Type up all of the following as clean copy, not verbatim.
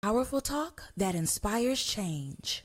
Powerful talk that inspires change.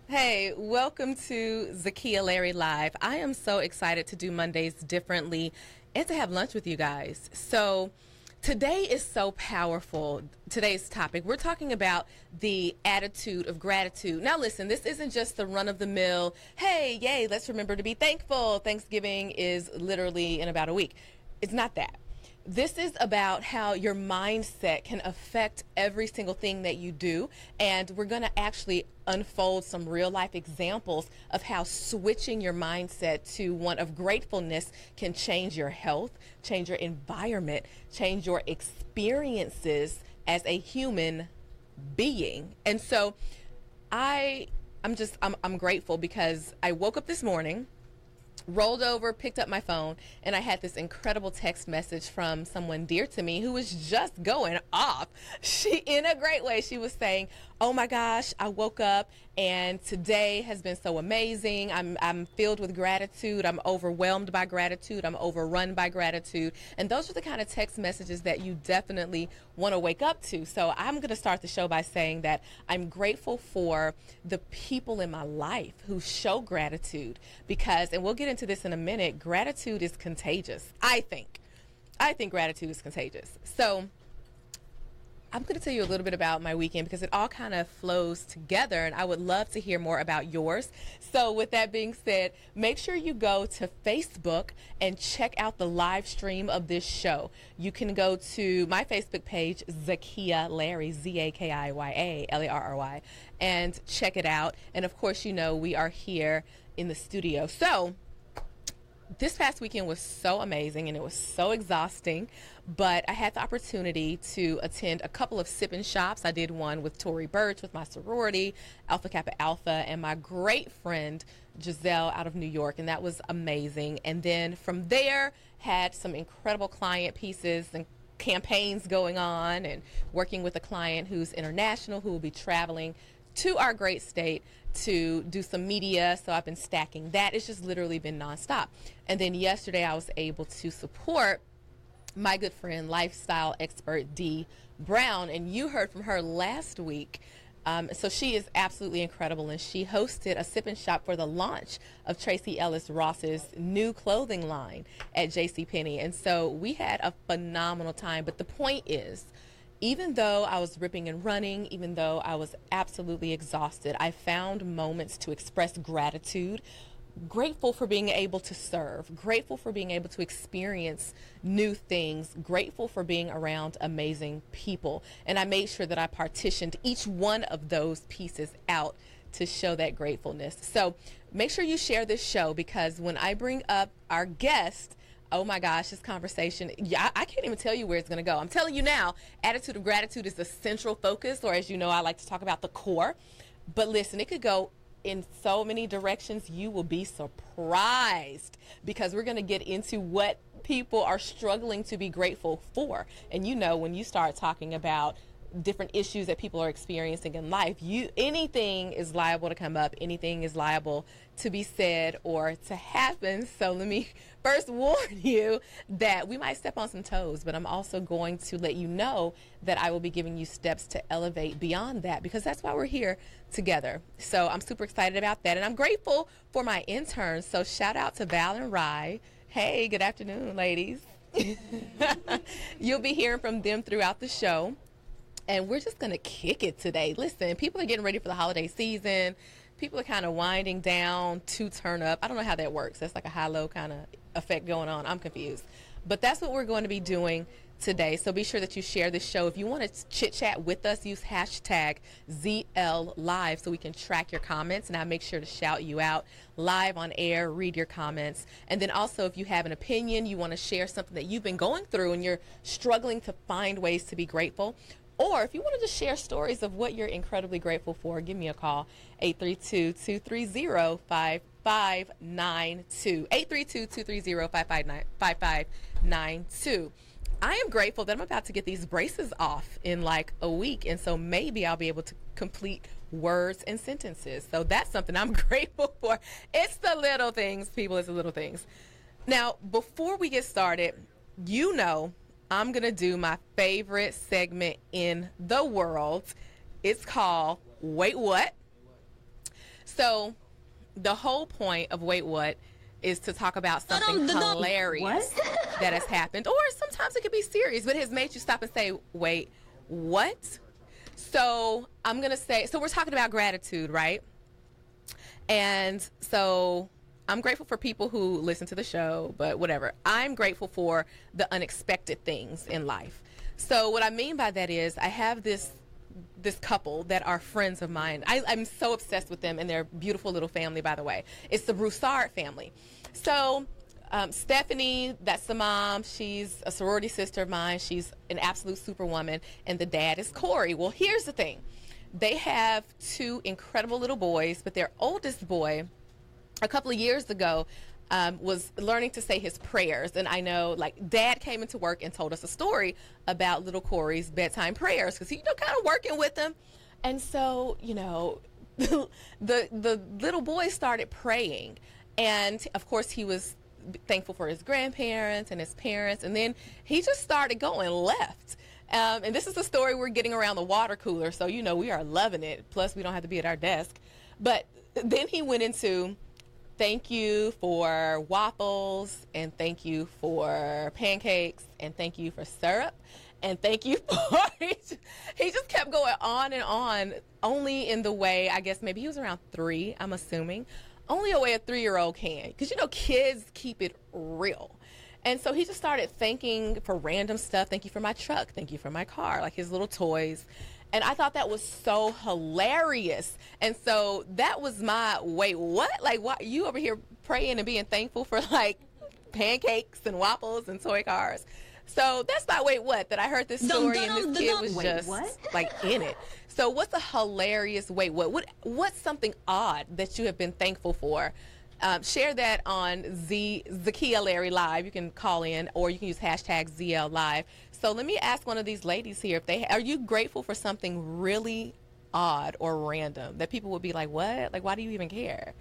Hey, welcome to Zakiya Larry Live. I am so excited to do Mondays differently and to have lunch with you guys. So today is so powerful. Today's topic, we're talking about the attitude of gratitude. Now listen, this isn't just the run-of-the-mill, hey, yay, let's remember to be thankful. Thanksgiving is literally in about a week. It's not that. This is about how your mindset can affect every single thing that you do, and we're going to actually unfold some real life examples of how switching your mindset to one of gratefulness can change your health, change your environment, change your experiences as a human being. And so I'm grateful because I woke up this morning, rolled over, picked up my phone, and I had this incredible text message from someone dear to me who was just going off. She, in a great way, she was saying, oh my gosh, I woke up and today has been so amazing. I'm filled with gratitude. I'm overwhelmed by gratitude. I'm overrun by gratitude. And those are the kind of text messages that you definitely want to wake up to. So I'm going to start the show by saying that I'm grateful for the people in my life who show gratitude because, and we'll get into this in a minute, gratitude is contagious. I think gratitude is contagious. So I'm going to tell you a little bit about my weekend because it all kind of flows together, and I would love to hear more about yours. So with that being said, make sure you go to Facebook and check out the live stream of this show. You can go to my Facebook page, Zakiya Larry, Zakiya Larry, and check it out. And of course, you know, we are here in the studio. So this past weekend was so amazing and it was so exhausting, but I had the opportunity to attend a couple of sip-in shops. I did one with Tori Birch with my sorority, Alpha Kappa Alpha, and my great friend Giselle out of New York, and that was amazing. And then from there, had some incredible client pieces and campaigns going on and working with a client who's international who will be traveling to our great state to do some media. So I've been stacking that. It's just literally been nonstop. And then yesterday I was able to support my good friend, lifestyle expert Dee Brown, and you heard from her last week. So she is absolutely incredible, and she hosted a sip and shop for the launch of Tracy Ellis Ross's new clothing line at JCPenney. And so we had a phenomenal time. But the point is, even though I was ripping and running, even though I was absolutely exhausted, I found moments to express gratitude, grateful for being able to serve, grateful for being able to experience new things, grateful for being around amazing people. And I made sure that I partitioned each one of those pieces out to show that gratefulness. So make sure you share this show, because when I bring up our guest, oh my gosh, this conversation, I can't even tell you where it's going to go. I'm telling you now, attitude of gratitude is the central focus, or as you know, I like to talk about the core. But listen, it could go in so many directions. You will be surprised, because we're going to get into what people are struggling to be grateful for. And you know, when you start talking about different issues that people are experiencing in life, anything is liable to come up, anything is liable to be said or to happen. So let me first warn you that we might step on some toes, but I'm also going to let you know that I will be giving you steps to elevate beyond that, because that's why we're here together. So I'm super excited about that, and I'm grateful for my interns. So shout out to Val and Rye. Hey, good afternoon, ladies. You'll be hearing from them throughout the show. And we're just going to kick it today. Listen, people are getting ready for the holiday season. People are kind of winding down to turn up. I don't know how that works. That's like a high-low kind of effect going on. I'm confused. But that's what we're going to be doing today. So be sure that you share this show. If you want to chit chat with us, use hashtag ZL Live so we can track your comments, and I'll make sure to shout you out live on air, read your comments. And then also, if you have an opinion, you want to share something that you've been going through and you're struggling to find ways to be grateful, or if you want to just share stories of what you're incredibly grateful for, give me a call, 832-230-5592, 832-230-5592. I am grateful that I'm about to get these braces off in like a week, and so maybe I'll be able to complete words and sentences. So that's something I'm grateful for. It's the little things, people. It's the little things. Now, before we get started, you know I'm going to do my favorite segment in the world. It's called Wait What? So the whole point of Wait What is to talk about something hilarious that has happened, or sometimes it could be serious, but it has made you stop and say, wait, what? So I'm going to say, so we're talking about gratitude, right? And so I'm grateful for people who listen to the show, but whatever. I'm grateful for the unexpected things in life. So what I mean by that is I have this couple that are friends of mine. I'm so obsessed with them and their beautiful little family, by the way. It's the Broussard family. So Stephanie, that's the mom. She's a sorority sister of mine. She's an absolute superwoman. And the dad is Corey. Well, here's the thing. They have two incredible little boys, but their oldest boy, a couple of years ago, was learning to say his prayers. And I know, like, Dad came into work and told us a story about little Corey's bedtime prayers because he, kind of working with him. And so, the little boy started praying. And, of course, he was thankful for his grandparents and his parents. And then he just started going left. And this is the story we're getting around the water cooler. So, we are loving it. Plus, we don't have to be at our desk. But then he went into thank you for waffles, and thank you for pancakes, and thank you for syrup, and thank you for he just kept going on and on, only in the way, I guess maybe he was around 3, I'm assuming, only a way a 3-year-old can, because kids keep it real. And so he just started thanking for random stuff. Thank you for my truck, thank you for my car, like his little toys. And I thought that was so hilarious. And so that was my, wait, what? Like, why you over here praying and being thankful for, like, pancakes and waffles and toy cars? So that's my wait, what? That I heard this story and this kid was just, like, in it. So what's a hilarious wait, what? What's something odd that you have been thankful for? Share that on Zakiya Larry Live. You can call in, or you can use hashtag ZL Live. So let me ask one of these ladies here, are you grateful for something really odd or random that people would be like, what? Like, why do you even care?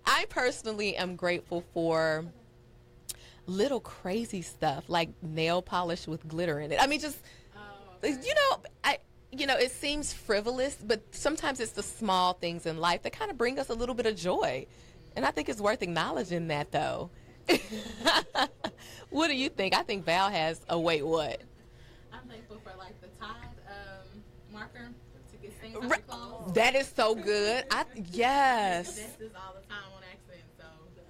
I personally am grateful for little crazy stuff like nail polish with glitter in it. I mean, just, it seems frivolous, but sometimes it's the small things in life that kind of bring us a little bit of joy. And I think it's worth acknowledging that, though. What do you think? I think Val has a wait, what? I'm thankful for, like, the Tide marker to get stains on your clothes. That is so good. Yes. That's just all the time on accident, so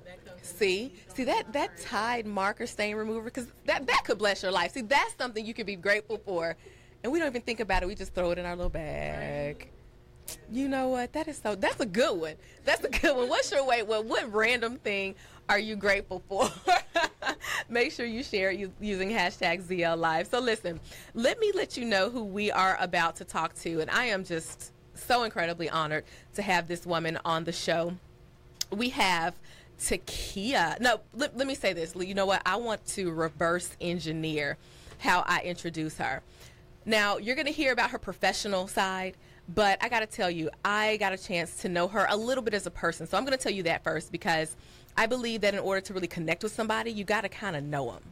that comes. See that Tide marker stain remover, because that could bless your life. See, that's something you can be grateful for. And we don't even think about it. We just throw it in our little bag. You know what? That's a good one. That's a good one. What's your wait? What random thing are you grateful for? Make sure you share it using hashtag ZL Live. So listen, let me let you know who we are about to talk to. And I am just so incredibly honored to have this woman on the show. We have Takeyah. No, let me say this. You know what? I want to reverse engineer how I introduce her. Now, you're going to hear about her professional side, but I got to tell you, I got a chance to know her a little bit as a person. So I'm going to tell you that first, because I believe that in order to really connect with somebody, you got to kind of know them.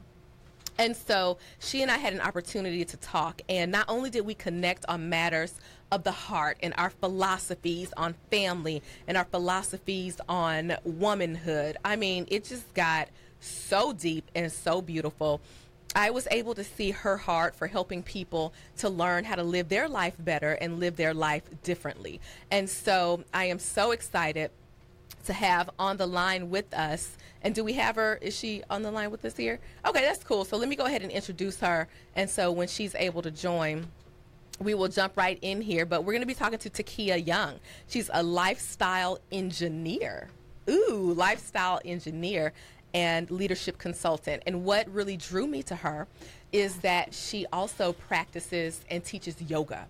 And so she and I had an opportunity to talk, and not only did we connect on matters of the heart and our philosophies on family and our philosophies on womanhood. I mean, it just got so deep and so beautiful. I was able to see her heart for helping people to learn how to live their life better and live their life differently. And so I am so excited to have on the line with us. And do we have her? Is she on the line with us here? Okay, that's cool. So let me go ahead and introduce her. And so when she's able to join, we will jump right in here. But we're going to be talking to Takeyah Young. She's a lifestyle engineer. Ooh, lifestyle engineer and leadership consultant. And what really drew me to her is that she also practices and teaches yoga.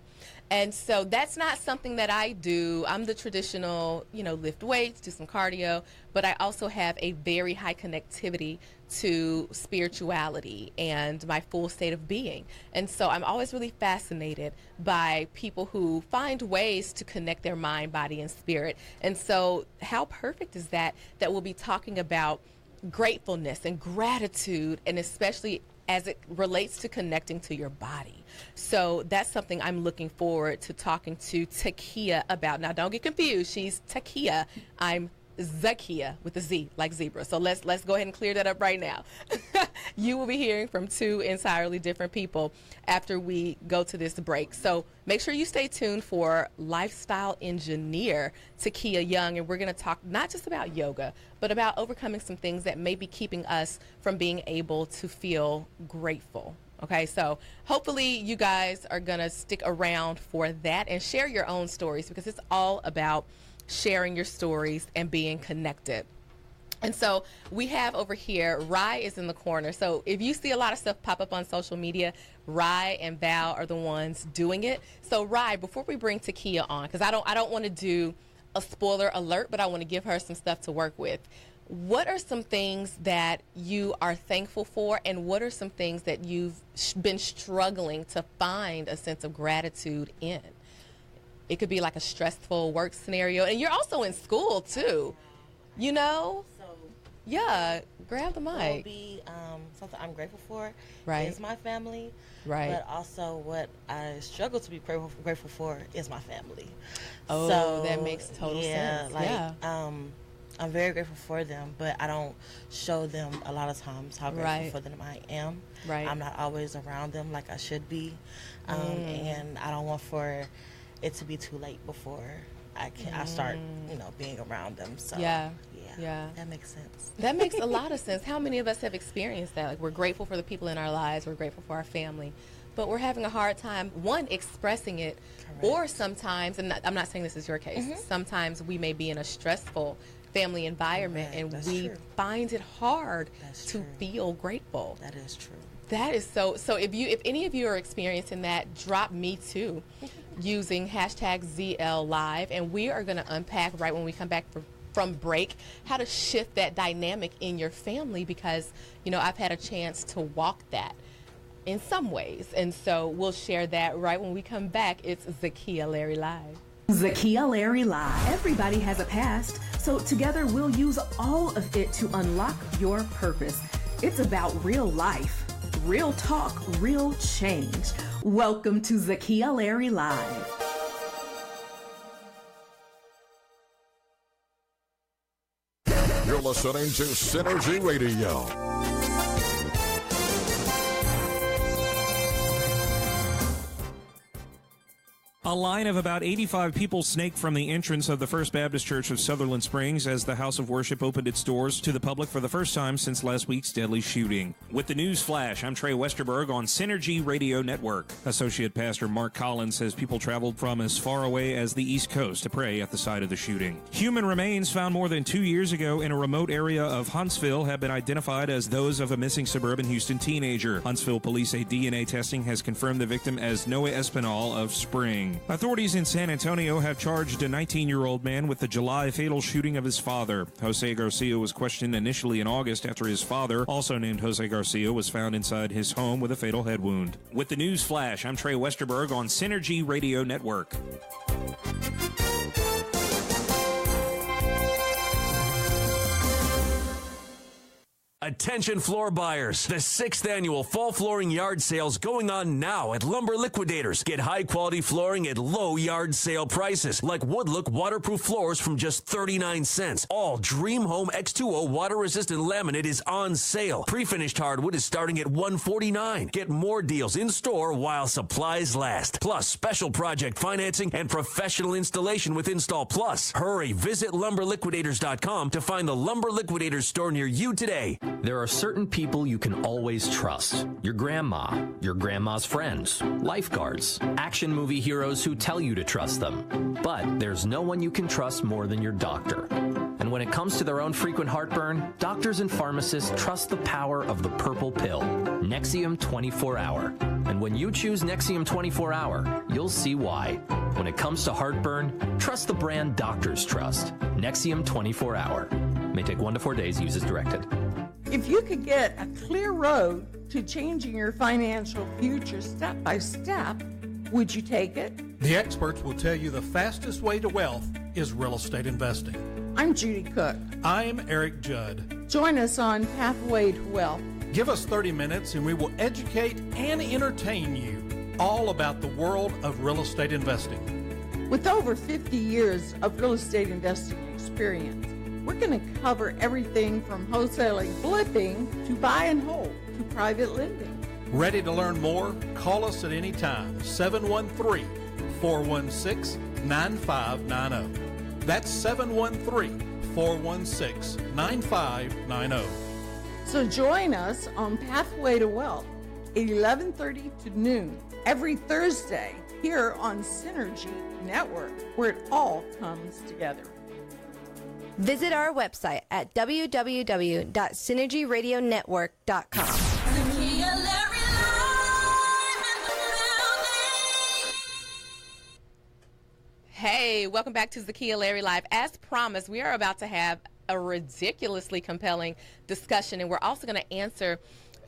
And so that's not something that I do. I'm the traditional, lift weights, do some cardio, but I also have a very high connectivity to spirituality and my full state of being. And so I'm always really fascinated by people who find ways to connect their mind, body, and spirit. And so how perfect is that we'll be talking about gratefulness and gratitude, and especially as it relates to connecting to your body. So that's something I'm looking forward to talking to Takeyah about. Now, don't get confused. She's Takeyah. I'm Zakiya with a Z, like zebra. So let's go ahead and clear that up right now. You will be hearing from two entirely different people after we go to this break. So make sure you stay tuned for lifestyle engineer Takeyah Young, and we're going to talk not just about yoga, but about overcoming some things that may be keeping us from being able to feel grateful. Okay, so hopefully you guys are going to stick around for that and share your own stories, because it's all about sharing your stories and being connected. And so we have over here, Rye is in the corner. So if you see a lot of stuff pop up on social media, Rye and Val are the ones doing it. So Rye, before we bring Takeyah on, because I don't want to do a spoiler alert, but I want to give her some stuff to work with. What are some things that you are thankful for, and what are some things that you've been struggling to find a sense of gratitude in? It could be like a stressful work scenario, and you're also in school too, So yeah, grab the mic. What will be something I'm grateful for is my family, but also what I struggle to be grateful for is my family. Oh, so, that makes total sense. I'm very grateful for them, but I don't show them a lot of times how grateful for them I am. I'm not always around them like I should be, and I don't want for it to be too late before I start, being around them. So yeah, that makes sense. That makes a lot of sense. How many of us have experienced that? Like, we're grateful for the people in our lives, we're grateful for our family, but we're having a hard time, one, expressing it. Correct. Or sometimes, and I'm not saying this is your case, sometimes we may be in a stressful family environment, and we find it hard to feel grateful. That is true. That is so. So if any of you are experiencing that, drop me too, using hashtag ZL Live, and we are going to unpack right when we come back from break how to shift that dynamic in your family, because I've had a chance to walk that in some ways, and so we'll share that right when we come back. It's Zakiya Larry Live. Zakiya Larry Live. Everybody has a past, so together we'll use all of it to unlock your purpose. It's about real life, real talk, real change. Welcome to Zakiya Larry Live. You're listening to Synergy Radio. A line of about 85 people snaked from the entrance of the First Baptist Church of Sutherland Springs as the house of worship opened its doors to the public for the first time since last week's deadly shooting. With the news flash, I'm Trey Westerberg on Synergy Radio Network. Associate Pastor Mark Collins says people traveled from as far away as the East Coast to pray at the site of the shooting. Human remains found more than 2 years ago in a remote area of Huntsville have been identified as those of a missing suburban Houston teenager. Huntsville police say DNA testing has confirmed the victim as Noah Espinal of Spring. Authorities in San Antonio have charged a 19-year-old man with the July fatal shooting of his father. Jose Garcia was questioned initially in August after his father, also named Jose Garcia, was found inside his home with a fatal head wound. With the news flash, I'm Trey Westerberg on Synergy Radio Network. Attention floor buyers. The 6th annual fall flooring yard sales going on now at Lumber Liquidators. Get high quality flooring at low yard sale prices like Woodlook waterproof floors from just 39 cents. All Dream Home X2O water resistant laminate is on sale. Pre-finished hardwood is starting at $149. Get more deals in store while supplies last. Plus special project financing and professional installation with Install Plus. Hurry, visit lumberliquidators.com to find the Lumber Liquidators store near you today. There are certain people you can always trust. Your grandma, your grandma's friends, lifeguards, action movie heroes who tell you to trust them. But there's no one you can trust more than your doctor. And when it comes to their own frequent heartburn, doctors and pharmacists trust the power of the purple pill, Nexium 24-Hour. And when you choose Nexium 24-Hour, you'll see why. When it comes to heartburn, trust the brand doctors trust. Nexium 24-Hour. May take 1 to 4 days. Use as directed. If you could get a clear road to changing your financial future step by step, would you take it? The experts will tell you the fastest way to wealth is real estate investing. I'm Judy Cook. I'm Eric Judd. Join us on Pathway to Wealth. Give us 30 minutes and we will educate and entertain you all about the world of real estate investing. With over 50 years of real estate investing experience, we're going to cover everything from wholesaling, flipping, to buy and hold, to private lending. Ready to learn more? Call us at any time, 713-416-9590. That's 713-416-9590. So join us on Pathway to Wealth, 11:30 to noon, every Thursday, here on Synergy Network, where it all comes together. Visit our website at www.synergyradionetwork.com. Zakiya Larry live in the building. Hey, welcome back to Zakiya Larry Live. As promised, we are about to have a ridiculously compelling discussion, and we're also going to answer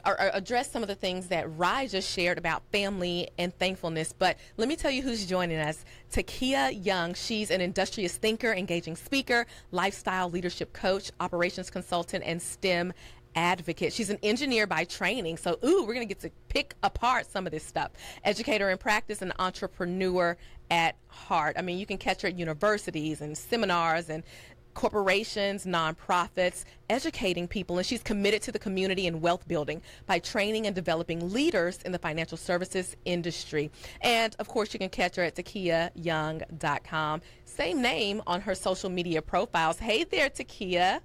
or address some of the things that Rye just shared about family and thankfulness. But let me tell you who's joining us. Takeyah Young. She's an industrious thinker, engaging speaker, lifestyle leadership coach, operations consultant, and STEM advocate. She's an engineer by training. So, we're going to get to pick apart some of this stuff. Educator in practice and entrepreneur at heart. I mean, you can catch her at universities and seminars and corporations, nonprofits, educating people, and she's committed to the community and wealth building by training and developing leaders in the financial services industry. And of course, you can catch her at TakeyahYoung.com. Same name on her social media profiles. Hey there, Takeyah.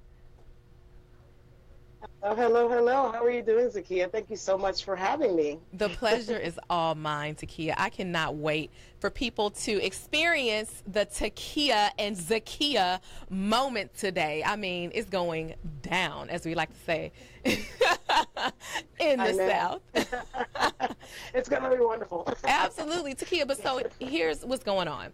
Oh, hello. How are you doing, Zakiya? Thank you so much for having me. The pleasure is all mine, Takeyah. I cannot wait for people to experience the Takeyah and Zakiya moment today. I mean, it's going down, as we like to say, in the South. It's going to be wonderful. Absolutely, Takeyah. But so here's what's going on.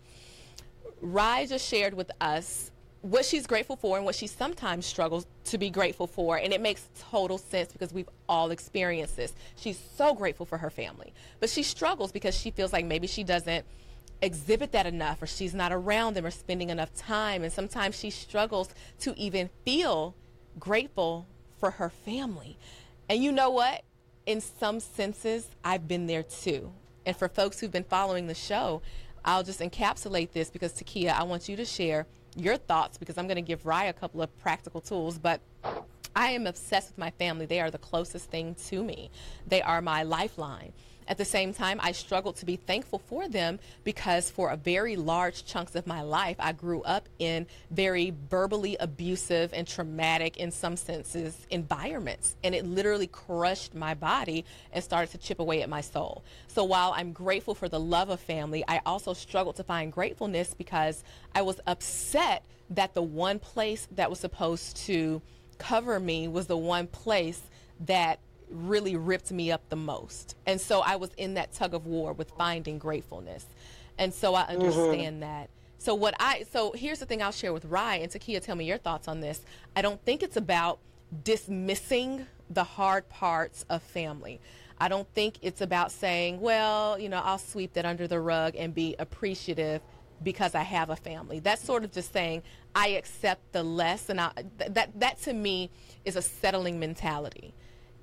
Rye just shared with us what she's grateful for and what she sometimes struggles to be grateful for, and it makes total sense because we've all experienced this. She's so grateful for her family, but she struggles because she feels like maybe she doesn't exhibit that enough, or she's not around them or spending enough time, and sometimes she struggles to even feel grateful for her family. And you know what? In some senses, I've been there too. And for folks who've been following the show, I'll just encapsulate this because, Takeyah, I want you to share your thoughts, because I'm going to give Rye a couple of practical tools. But I am obsessed with my family. They are the closest thing to me. They are my lifeline. At the same time, I struggled to be thankful for them because for a very large chunks of my life, I grew up in very verbally abusive and traumatic, in some senses, environments. And it literally crushed my body and started to chip away at my soul. So while I'm grateful for the love of family, I also struggled to find gratefulness because I was upset that the one place that was supposed to cover me was the one place that really ripped me up the most. And so I was in that tug of war with finding gratefulness. And so I understand that. So here's the thing I'll share with Rye, and Takeyah, tell me your thoughts on this. I don't think it's about dismissing the hard parts of family. I don't think it's about saying, well, I'll sweep that under the rug and be appreciative because I have a family. That's sort of just saying I accept the less, and that to me is a settling mentality.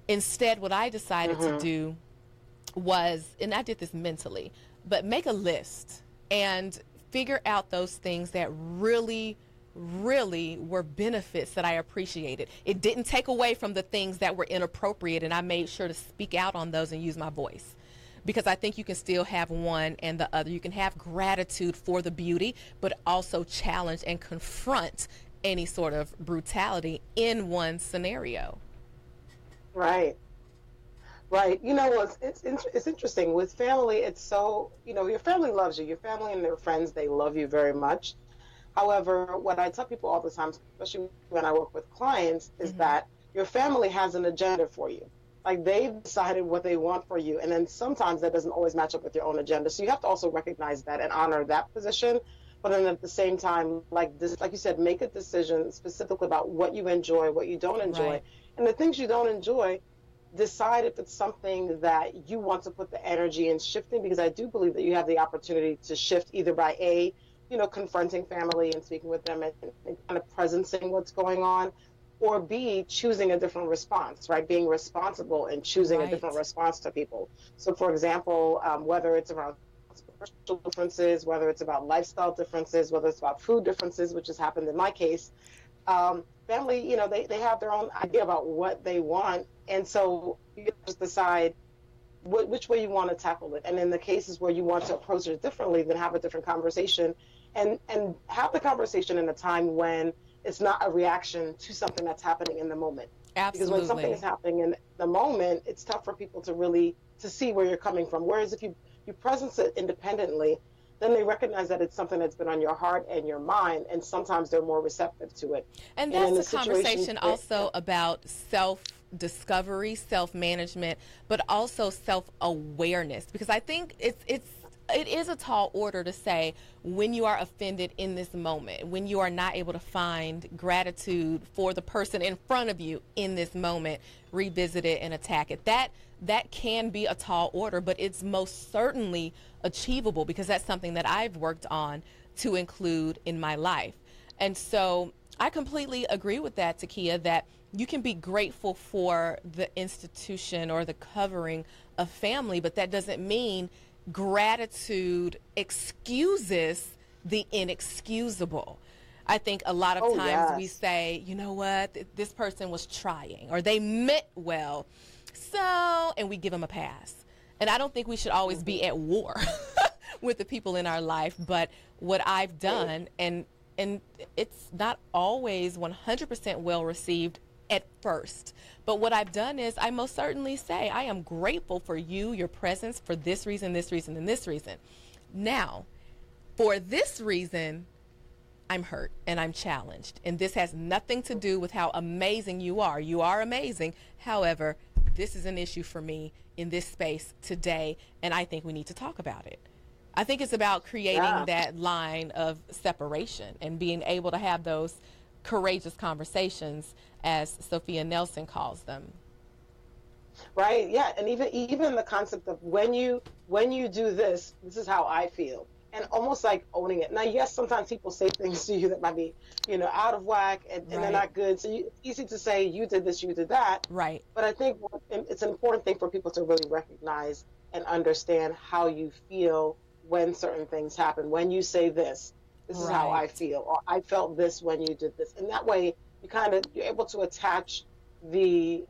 Instead, what I decided to do was, and I did this mentally, but make a list and figure out those things that really were benefits that I appreciated. It didn't take away from the things that were inappropriate, and I made sure to speak out on those and use my voice. Because I think you can still have one and the other. You can have gratitude for the beauty, but also challenge and confront any sort of brutality in one scenario. Right. Right. You know, it's interesting. With family, it's so, you know, your family loves you. Your family and their friends, they love you very much. However, what I tell people all the time, especially when I work with clients, is that your family has an agenda for you. Like, they've decided what they want for you, and then sometimes that doesn't always match up with your own agenda. So you have to also recognize that and honor that position. But then at the same time, like you said, make a decision specifically about what you enjoy, what you don't enjoy. Right. And the things you don't enjoy, decide if it's something that you want to put the energy in shifting, because I do believe that you have the opportunity to shift either by confronting family and speaking with them and kind of presencing what's going on, or B, choosing a different response, right? Being responsible and choosing a different response to people. So, for example, whether it's around spiritual differences, whether it's about lifestyle differences, whether it's about food differences, which has happened in my case, family, you know, they have their own idea about what they want. And so you just decide which way you want to tackle it. And in the cases where you want to approach it differently, then have a different conversation and have the conversation in a time when it's not a reaction to something that's happening in the moment. Absolutely. Because when something is happening in the moment, it's tough for people to see where you're coming from. Whereas if you presence it independently, then they recognize that it's something that's been on your heart and your mind, and sometimes they're more receptive to it. And that's a conversation also about self-discovery, self-management, but also self-awareness. Because I think it is a tall order to say, when you are offended in this moment, when you are not able to find gratitude for the person in front of you in this moment, revisit it and attack it. That can be a tall order, but it's most certainly achievable, because that's something that I've worked on to include in my life. And so I completely agree with that, Takeyah, that you can be grateful for the institution or the covering of family, but that doesn't mean gratitude excuses the inexcusable. I think a lot of times we say, you know what, this person was trying, or they meant well, and we give them a pass. And I don't think we should always be at war with the people in our life. But what I've done, and it's not always 100% well received at first, but what I've done is I most certainly say, I am grateful for you, your presence, for this reason, and this reason. Now, for this reason, I'm hurt and I'm challenged. And this has nothing to do with how amazing you are. You are amazing. However, this is an issue for me in this space today, and I think we need to talk about it. I think it's about creating that line of separation and being able to have those courageous conversations, as Sophia Nelson calls them. Right. Yeah. And even the concept of when you do this is how I feel, and almost like owning it. Now, yes, sometimes people say things to you that might be, out of whack and they're not good. So it's easy to say you did this, you did that. Right. But I think it's an important thing for people to really recognize and understand how you feel when certain things happen. When you say this is how I feel, or I felt this when you did this. And that way you're able to attach the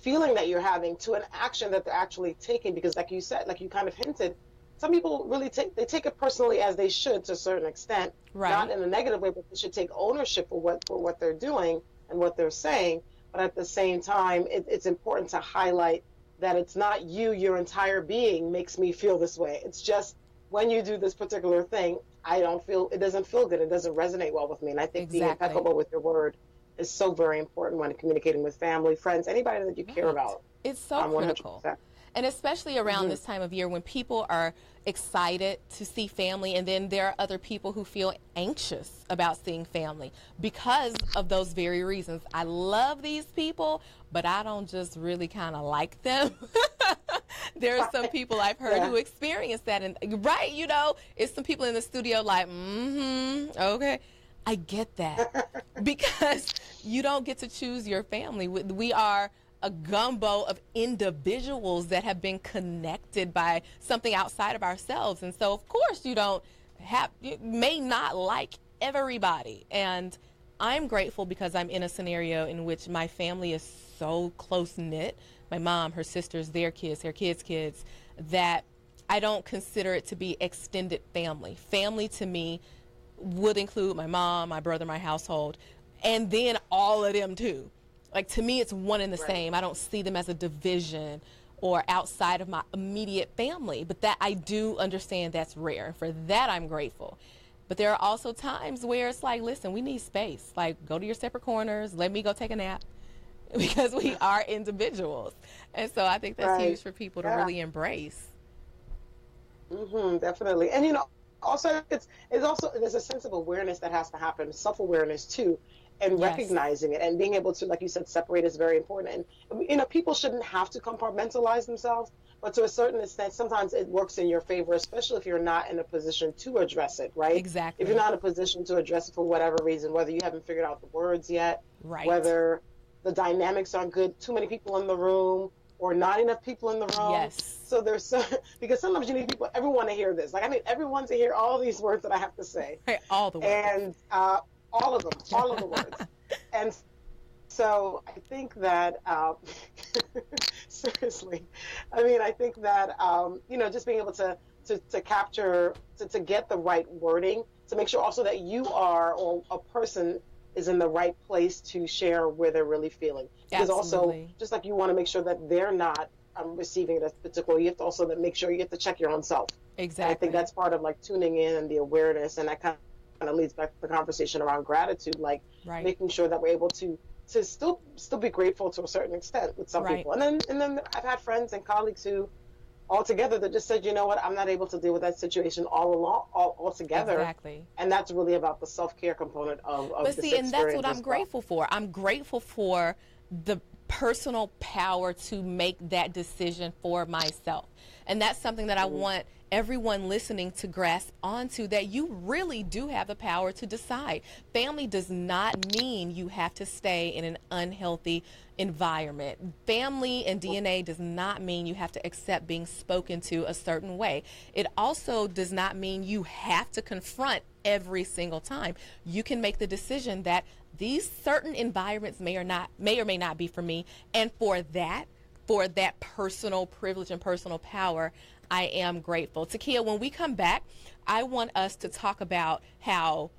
feeling that you're having to an action that they're actually taking, because like you said, like you kind of hinted, some people really take it personally, as they should to a certain extent, not in a negative way, but they should take ownership for what they're doing and what they're saying. But at the same time, it's important to highlight that it's not you, your entire being makes me feel this way. It's just when you do this particular thing, it doesn't feel good. It doesn't resonate well with me. And I think being impeccable with your word is so very important when communicating with family, friends, anybody that you care about. It's so critical. 100%. And especially around this time of year when people are excited to see family, and then there are other people who feel anxious about seeing family because of those very reasons. I love these people, but I don't just really kind of like them. There are some people I've heard who experience that. And right, you know, it's some people in the studio like, okay. I get that because you don't get to choose your family. We are a gumbo of individuals that have been connected by something outside of ourselves. And so, of course, you may not like everybody. And I'm grateful because I'm in a scenario in which my family is so close-knit. My mom, her sisters, their kids, that I don't consider it to be extended family. Family to me would include my mom, my brother, my household, and then all of them too. Like, to me, it's one and the same. I don't see them as a division or outside of my immediate family, but that I do understand that's rare. For that, I'm grateful. But there are also times where it's like, listen, we need space. Like, go to your separate corners. Let me go take a nap because we are individuals. And so I think that's huge for people to really embrace. Definitely. And, you know, also, there's a sense of awareness that has to happen, self-awareness too, and recognizing it and being able to, like you said, separate is very important. And, you know, people shouldn't have to compartmentalize themselves, but to a certain extent, sometimes it works in your favor, especially if you're not in a position to address it, right? Exactly. If you're not in a position to address it for whatever reason, whether you haven't figured out the words yet, whether the dynamics aren't good, too many people in the room, or not enough people in the room. Yes. So there's because sometimes you need everyone to hear this. Like, I need everyone to hear all these words that I have to say. Right, all the words. And all of the words. And so I think that, seriously, I mean, I think that, you know, just being able to capture, to get the right wording, to make sure also that you are, or a person is in the right place to share where they're really feeling. Because also, just like you want to make sure that they're not receiving it as particular, you have to also make sure you have to check your own self. Exactly. And I think that's part of like tuning in and the awareness, and that kind of leads back to the conversation around gratitude, like making sure that we're able to still be grateful to a certain extent with some people. And then I've had friends and colleagues who altogether that just said, you know what, I'm not able to deal with that situation all together. Exactly. And that's really about the self-care component of but see, and that's what I'm grateful for. I'm grateful for the personal power to make that decision for myself. And that's something that I want everyone listening to grasp onto, that you really do have the power to decide. Family does not mean you have to stay in an unhealthy environment. Family and DNA does not mean you have to accept being spoken to a certain way. It also does not mean you have to confront every single time. You can make the decision that these certain environments may or may not be for me, and for that personal privilege and personal power, I am grateful. Takeyah, when we come back, I want us to talk about how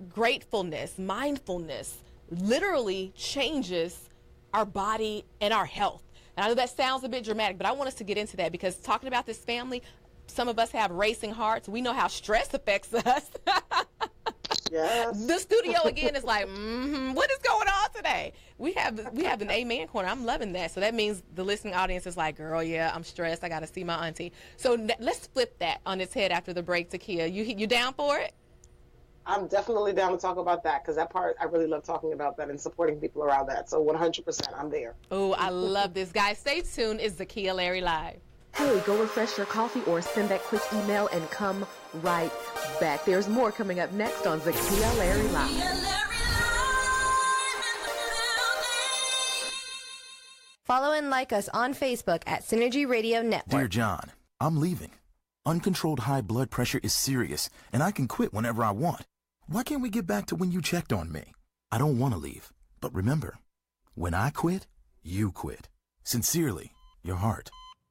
gratefulness, mindfulness, literally changes our body and our health. And I know that sounds a bit dramatic, but I want us to get into that, because talking about this family, some of us have racing hearts. We know how stress affects us. Yes. The studio again is like, what is going on today? We have an amen corner. I'm loving that. So that means the listening audience is like, girl, yeah, I'm stressed. I got to see my auntie. So let's flip that on its head after the break. Takeyah, you down for it? I'm definitely down to talk about that, because that part, I really love talking about that and supporting people around that. So 100%, I'm there. Oh, I love this. Guys, stay tuned. It's Zakiya Larry Live. Hey, go refresh your coffee or send that quick email and come right back. There's more coming up next on Zakiya Larry Live. Follow and like us on Facebook at Synergy Radio Network. Dear John, I'm leaving. Uncontrolled high blood pressure is serious, and I can quit whenever I want. Why can't we get back to when you checked on me? I don't want to leave, but remember, when I quit, you quit. Sincerely, your heart.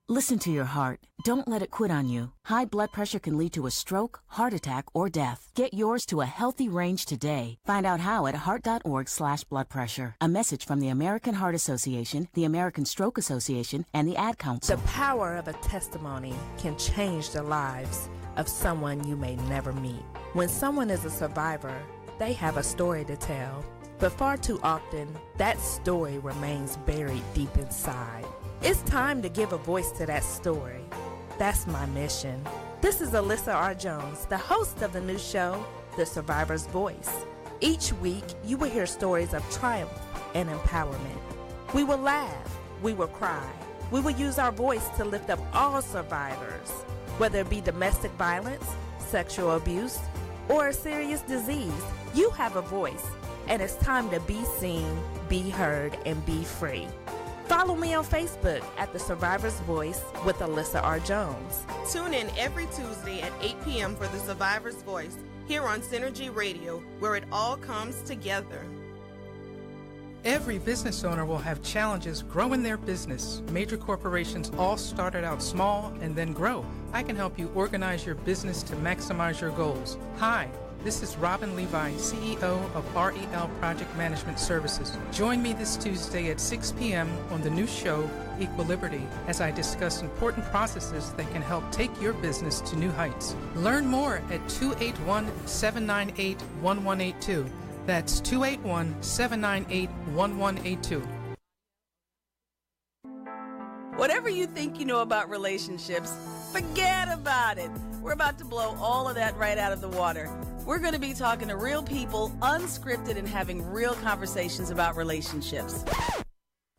Listen to your heart. Don't let it quit on you. High blood pressure can lead to a stroke, heart attack, or death. Get yours to a healthy range today. Find out how at heart.org/bloodpressure. A message from the American Heart Association, the American Stroke Association, and the Ad Council. The power of a testimony can change the lives of someone you may never meet. When someone is a survivor, they have a story to tell. But far too often, that story remains buried deep inside. It's time to give a voice to that story. That's my mission. This is Alyssa R. Jones, the host of the new show, The Survivor's Voice. Each week, you will hear stories of triumph and empowerment. We will laugh, we will cry, We will use our voice to lift up all survivors, whether it be domestic violence, sexual abuse, or a serious disease. You have a voice, and it's time to be seen, be heard, and be free. Follow me on Facebook at The Survivor's Voice with Alyssa R. Jones. Tune in every Tuesday at 8 p.m. for The Survivor's Voice here on Synergy Radio, where it all comes together. Every business owner will have challenges growing their business. Major corporations all started out small and then grow. I can help you organize your business to maximize your goals. Hi, this is Robin Levi, CEO of REL Project Management Services. Join me this Tuesday at 6 p.m. on the new show, Equilibrity, as I discuss important processes that can help take your business to new heights. Learn more at 281-798-1182. That's 281-798-1182. Whatever you think you know about relationships, forget about it. We're about to blow all of that right out of the water. We're going to be talking to real people, unscripted, and having real conversations about relationships.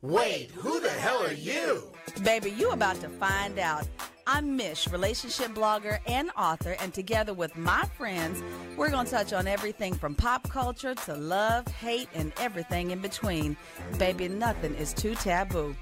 Wait, who the hell are you? Baby, you about to find out. I'm Mish, relationship blogger and author, and together with my friends, we're going to touch on everything from pop culture to love, hate, and everything in between. Baby, nothing is too taboo.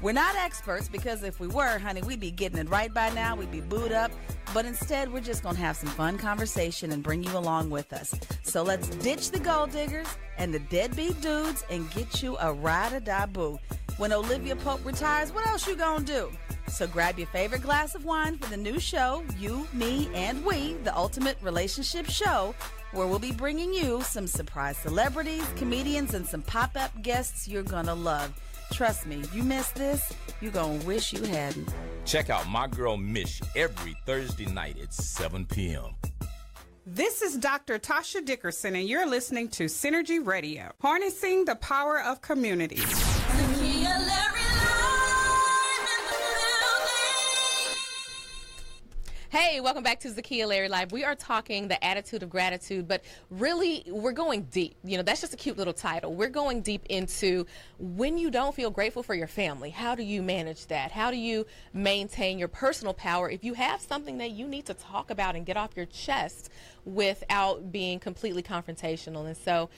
We're not experts, because if we were, honey, we'd be getting it right by now. We'd be booed up. But instead, we're just going to have some fun conversation and bring you along with us. So let's ditch the gold diggers and the deadbeat dudes and get you a ride-or-die boo. When Olivia Pope retires, what else you gonna do? So grab your favorite glass of wine for the new show, You, Me, and We, the ultimate relationship show, where we'll be bringing you some surprise celebrities, comedians, and some pop-up guests you're gonna love. Trust me, you missed this, you're gonna wish you hadn't. Check out my girl Mish every Thursday night at 7 p.m. This is Dr. Tasha Dickerson, and you're listening to Synergy Radio, harnessing the power of community. Zakiya Larry. Hey, welcome back to Zakiya Larry Live. We are talking the attitude of gratitude, but really we're going deep. You know, that's just a cute little title. We're going deep into when you don't feel grateful for your family. How do you manage that? How do you maintain your personal power if you have something that you need to talk about and get off your chest without being completely confrontational? And so,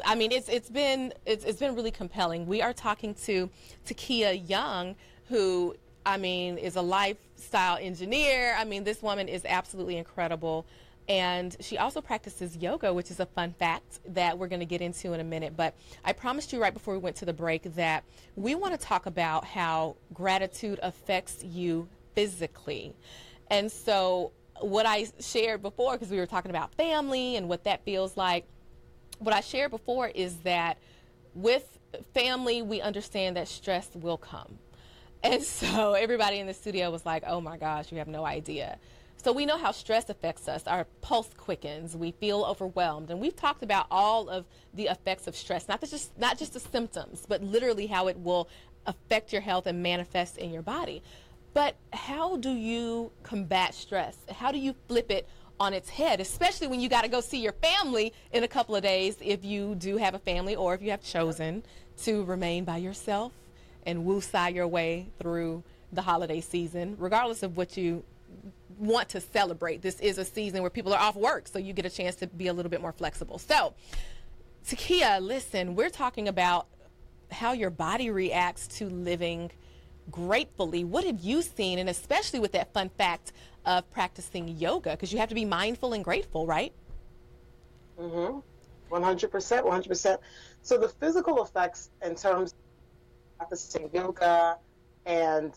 I mean, it's been really compelling. We are talking to Takeyah Young, who, I mean, is a lifestyle engineer. I mean, this woman is absolutely incredible. And she also practices yoga, which is a fun fact that we're going to get into in a minute. But I promised you right before we went to the break that we want to talk about how gratitude affects you physically. And so what I shared before, because we were talking about family and what that feels like, what I shared before is that with family, we understand that stress will come. And so everybody in the studio was like, oh my gosh, you have no idea. So we know how stress affects us. Our pulse quickens. We feel overwhelmed. And we've talked about all of the effects of stress, not just the symptoms, but literally how it will affect your health and manifest in your body. But how do you combat stress? How do you flip it on its head, especially when you got to go see your family in a couple of days, if you do have a family or if you have chosen to remain by yourself and woo-sigh your way through the holiday season, regardless of what you want to celebrate. This is a season where people are off work, so you get a chance to be a little bit more flexible. So, Takeyah, listen, we're talking about how your body reacts to living gratefully. What have you seen, and especially with that fun fact of practicing yoga, because you have to be mindful and grateful, right? 100%, 100%. So the physical effects in terms practicing yoga and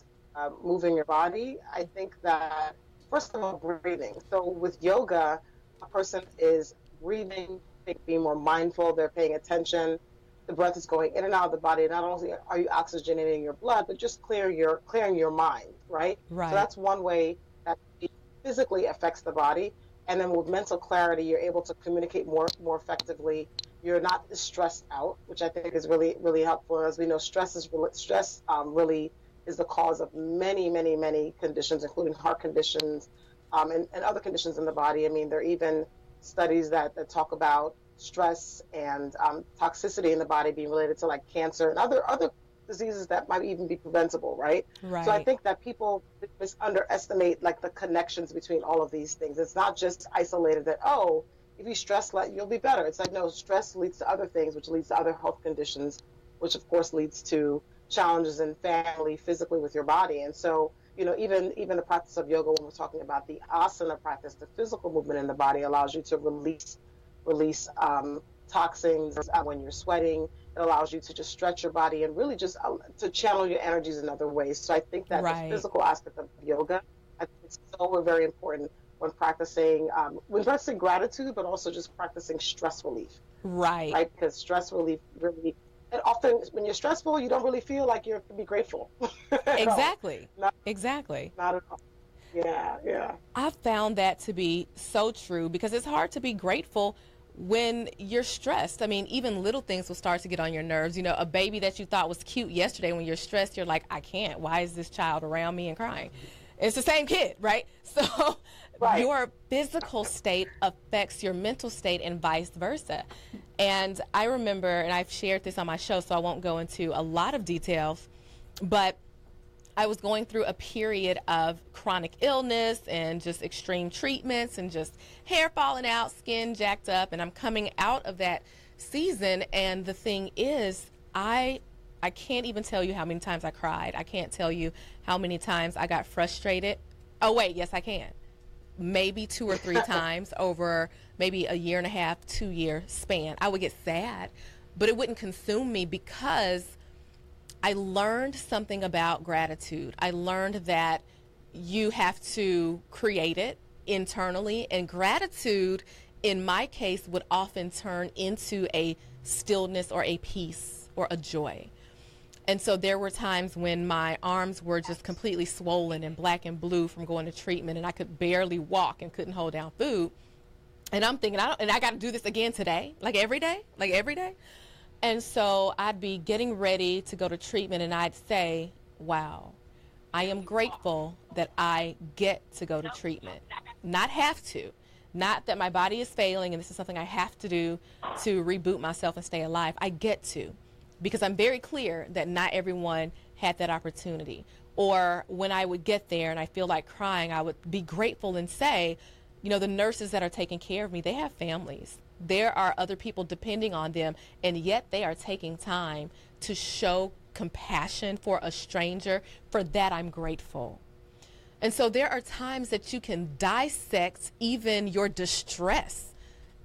moving your body, I think that, first of all, breathing. So with yoga, a person is breathing, being more mindful, they're paying attention. The breath is going in and out of the body. Not only are you oxygenating your blood, but just clearing your mind, right? Right. So that's one way that it physically affects the body. And then with mental clarity, you're able to communicate more effectively. You're not stressed out, which I think is really, really helpful. As we know, stress really is the cause of many, many, many conditions, including heart conditions and other conditions in the body. I mean, there are even studies that talk about stress and toxicity in the body being related to like cancer and other diseases that might even be preventable, right? Right. So I think that people underestimate like the connections between all of these things. It's not just isolated that, oh, if you stress, you'll be better. It's like, no, stress leads to other things, which leads to other health conditions, which of course leads to challenges in family, physically with your body. And so, you know, even the practice of yoga, when we're talking about the asana practice, the physical movement in the body allows you to release toxins when you're sweating. It allows you to just stretch your body and really just to channel your energies in other ways. So I think that the physical aspect of yoga, I think it's so very important when practicing gratitude, but also just practicing stress relief. Right. Because stress relief really, and often when you're stressful, you don't really feel like you have to be grateful. Exactly. Exactly. Not at all. Yeah. I've found that to be so true because it's hard to be grateful when you're stressed. I mean, even little things will start to get on your nerves. You know, a baby that you thought was cute yesterday, when you're stressed, you're like, I can't. Why is this child around me and crying? It's the same kid, right? So your physical state affects your mental state and vice versa. And I remember, and I've shared this on my show, so I won't go into a lot of details, but I was going through a period of chronic illness and just extreme treatments and just hair falling out, skin jacked up, and I'm coming out of that season. And the thing is, I can't even tell you how many times I cried. I can't tell you how many times I got frustrated. Oh, wait, yes, I can. Maybe 2 or 3 times over maybe a 1.5, 2-year span. I would get sad, but it wouldn't consume me because I learned something about gratitude. I learned that you have to create it internally, and gratitude, in my case, would often turn into a stillness or a peace or a joy. And so there were times when my arms were just completely swollen and black and blue from going to treatment, and I could barely walk and couldn't hold down food. And I'm thinking, I got to do this again today, like every day. And so I'd be getting ready to go to treatment, and I'd say, wow, I am grateful that I get to go to treatment. Not have to. Not that my body is failing and this is something I have to do to reboot myself and stay alive. I get to, because I'm very clear that not everyone had that opportunity. Or when I would get there and I feel like crying, I would be grateful and say, you know, the nurses that are taking care of me, they have families. There are other people depending on them, and yet they are taking time to show compassion for a stranger. For that, I'm grateful. And so there are times that you can dissect even your distress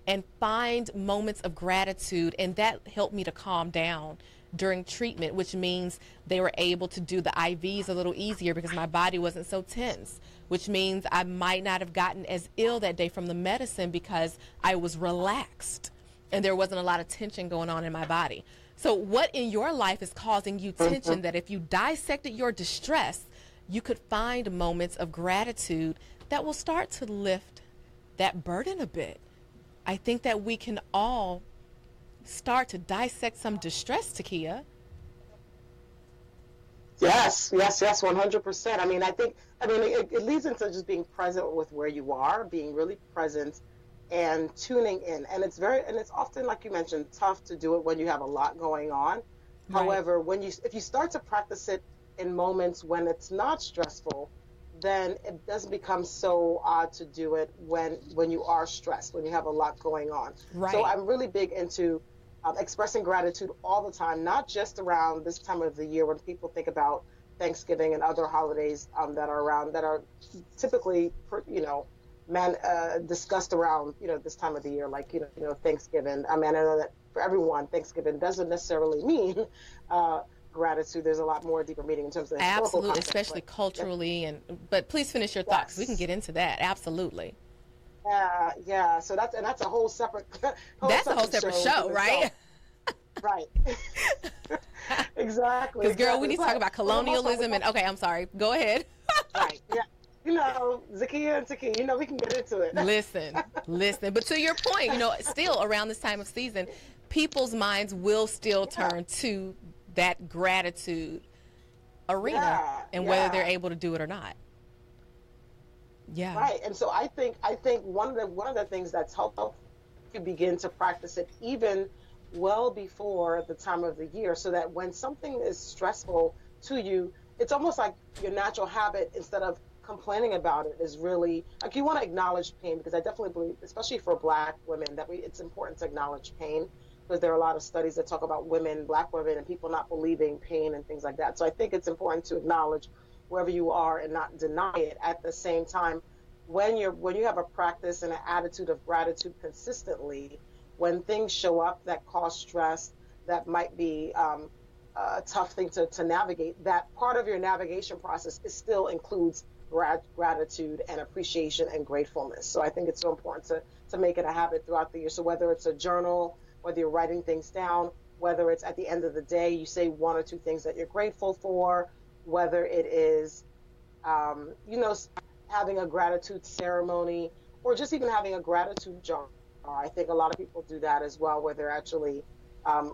and find moments of gratitude, and that helped me to calm down during treatment, which means they were able to do the IVs a little easier because my body wasn't so tense, which means I might not have gotten as ill that day from the medicine because I was relaxed and there wasn't a lot of tension going on in my body. So what in your life is causing you tension that if you dissected your distress, you could find moments of gratitude that will start to lift that burden a bit? I think that we can all start to dissect some distress, Takeyah. Yes, 100%. I mean, it leads into just being present with where you are, being really present and tuning in. And it's often, like you mentioned, tough to do it when you have a lot going on. Right. However, if you start to practice it in moments when it's not stressful, then it doesn't become so odd to do it when you are stressed, when you have a lot going on. Right. So I'm really big into expressing gratitude all the time, not just around this time of the year when people think about Thanksgiving and other holidays that are around, that are typically, discussed around, this time of the year, like, Thanksgiving. I mean, I know that for everyone, Thanksgiving doesn't necessarily mean gratitude. There's a lot more deeper meaning in terms of historical context, especially culturally. But please finish your thoughts. Yes. We can get into that. Absolutely. Yeah. So that's a whole separate. That's a whole separate show, right? Right. Exactly. Because girl, we need to talk about colonialism and okay, I'm sorry. Go ahead. Right. Yeah. Zakiya and Takeyah, we can get into it. Listen. But to your point, still around this time of season, people's minds will still turn to that gratitude arena and whether they're able to do it or not. Yeah. Right. And so I think one of the things that's helpful to begin to practice it even well before the time of the year, so that when something is stressful to you, it's almost like your natural habit, instead of complaining about it, is really like you want to acknowledge pain, because I definitely believe, especially for Black women, that it's important to acknowledge pain, because there are a lot of studies that talk about women, Black women, and people not believing pain and things like that. So I think it's important to acknowledge wherever you are and not deny it. At the same time, when you have a practice and an attitude of gratitude consistently, when things show up that cause stress, that might be a tough thing to navigate, that part of your navigation process still includes gratitude and appreciation and gratefulness. So I think it's so important to make it a habit throughout the year. So whether it's a journal, whether you're writing things down, whether it's at the end of the day, you say one or two things that you're grateful for, whether it is, having a gratitude ceremony, or just even having a gratitude jar. I think a lot of people do that as well, where they're actually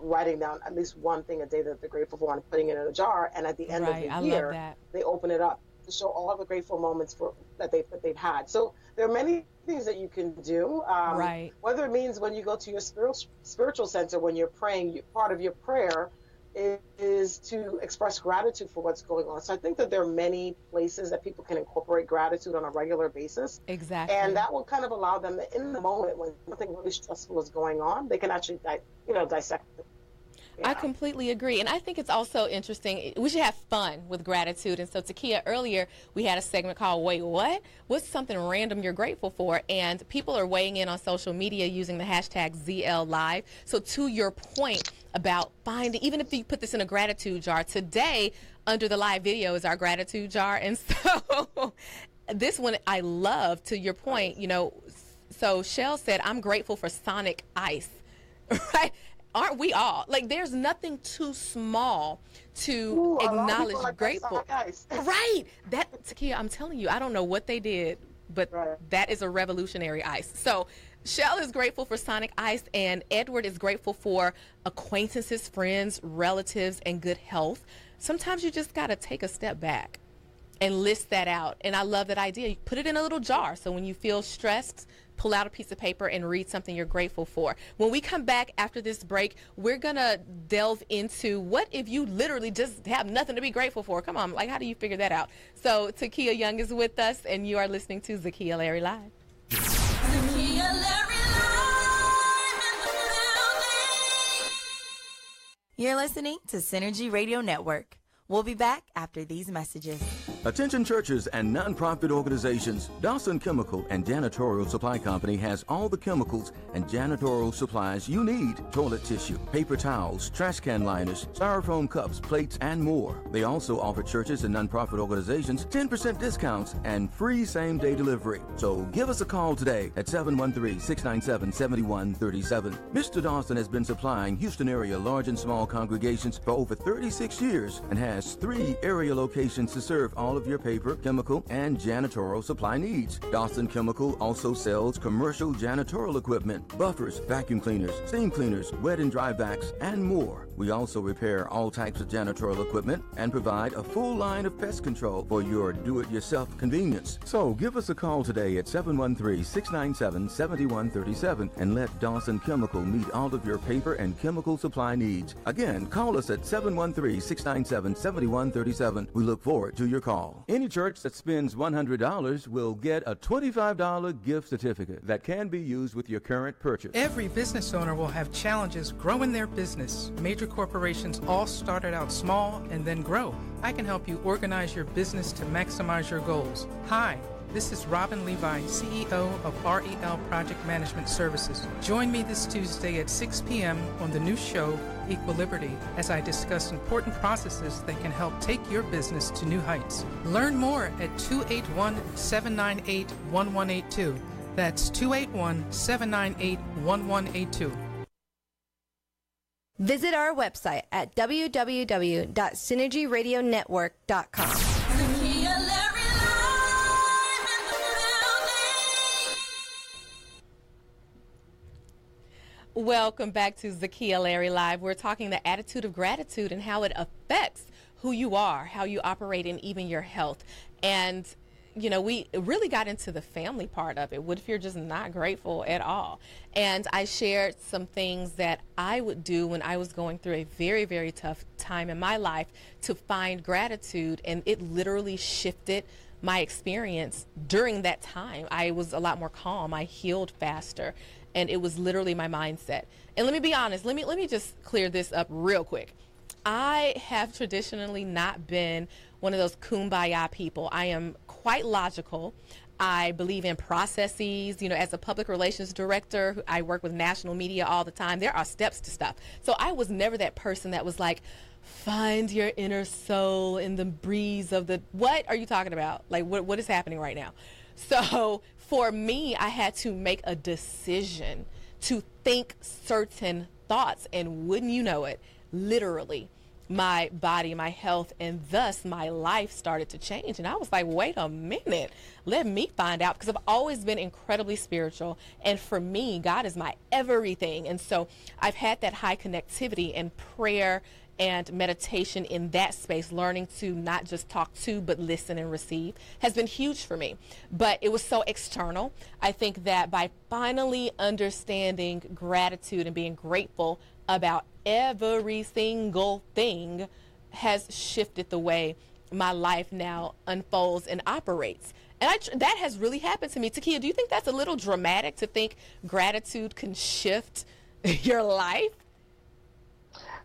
writing down at least one thing a day that they're grateful for and putting it in a jar. And at the end of the year, they open it up to show all of the grateful moments that they've had. So there are many things that you can do. Whether it means when you go to your spiritual center, when you're praying, part of your prayer is to express gratitude for what's going on. So I think that there are many places that people can incorporate gratitude on a regular basis. Exactly. And that will kind of allow them that in the moment when something really stressful is going on, they can actually dissect it. Yeah. I completely agree. And I think it's also interesting. We should have fun with gratitude. And so, Takeyah, earlier we had a segment called Wait, What? What's something random you're grateful for? And people are weighing in on social media using the hashtag ZLLive. So to your point about finding, even if you put this in a gratitude jar, today under the live video is our gratitude jar. And so this one I love, to your point, so Shell said, I'm grateful for Sonic Ice, right? Aren't we all? Like, there's nothing too small to acknowledge grateful. Right. That, Takeyah, I'm telling you, I don't know what they did, but that is a revolutionary ice. So Shell is grateful for Sonic Ice, and Edward is grateful for acquaintances, friends, relatives, and good health. Sometimes you just got to take a step back and list that out. And I love that idea. You put it in a little jar, so when you feel stressed, pull out a piece of paper and read something you're grateful for. When we come back after this break, we're going to delve into what if you literally just have nothing to be grateful for. Come on, like, how do you figure that out? So Takeyah Young is with us, and you are listening to Zakiya Larry Live. Zakiya Larry Live in the building. You're listening to Synergy Radio Network. We'll be back after these messages. Attention churches and nonprofit organizations, Dawson Chemical and Janitorial Supply Company has all the chemicals and janitorial supplies you need: toilet tissue, paper towels, trash can liners, styrofoam cups, plates, and more. They also offer churches and nonprofit organizations 10% discounts and free same-day delivery. So give us a call today at 713-697-7137. Mr. Dawson has been supplying Houston area large and small congregations for over 36 years and has 3 area locations to serve all of your paper, chemical, and janitorial supply needs. Dawson Chemical also sells commercial janitorial equipment, buffers, vacuum cleaners, steam cleaners, wet and dry vacs, and more. We also repair all types of janitorial equipment and provide a full line of pest control for your do-it-yourself convenience. So give us a call today at 713-697-7137 and let Dawson Chemical meet all of your paper and chemical supply needs. Again, call us at 713-697-7137. We look forward to your call. Any church that spends $100 will get a $25 gift certificate that can be used with your current purchase. Every business owner will have challenges growing their business. Major corporations all started out small and then grow. I can help you organize your business to maximize your goals. Hi, this is Robin Levi, CEO of REL Project Management Services. Join me this Tuesday at 6 p.m. on the new show, Equal Liberty, as I discuss important processes that can help take your business to new heights. Learn more at 281-798-1182. That's 281-798-1182. Visit our website at www.synergyradionetwork.com. Zakiya Larry Live in the building. Welcome back to Zakiya Larry Live. We're talking the attitude of gratitude and how it affects who you are, how you operate, and even your health. And we really got into the family part of it. What if you're just not grateful at all? And I shared some things that I would do when I was going through a very, very tough time in my life to find gratitude, and it literally shifted my experience during that time. I was a lot more calm. I healed faster, and it was literally my mindset. And let me be honest, let me just clear this up real quick. I have traditionally not been one of those kumbaya people. I am quite logical. I believe in processes. As a public relations director, I work with national media all the time. There are steps to stuff. So I was never that person that was like, find your inner soul in the breeze of the, what are you talking about? Like, what is happening right now? So for me, I had to make a decision to think certain thoughts, and wouldn't you know it, literally, my body, my health, and thus my life started to change. And I was like, wait a minute, let me find out, because I've always been incredibly spiritual, and for me, God is my everything. And so I've had that high connectivity, and prayer and meditation in that space, learning to not just talk to but listen and receive, has been huge for me. But it was so external. I think that by finally understanding gratitude and being grateful about every single thing has shifted the way my life now unfolds and operates. And that has really happened to me. Takeyah, do you think that's a little dramatic to think gratitude can shift your life?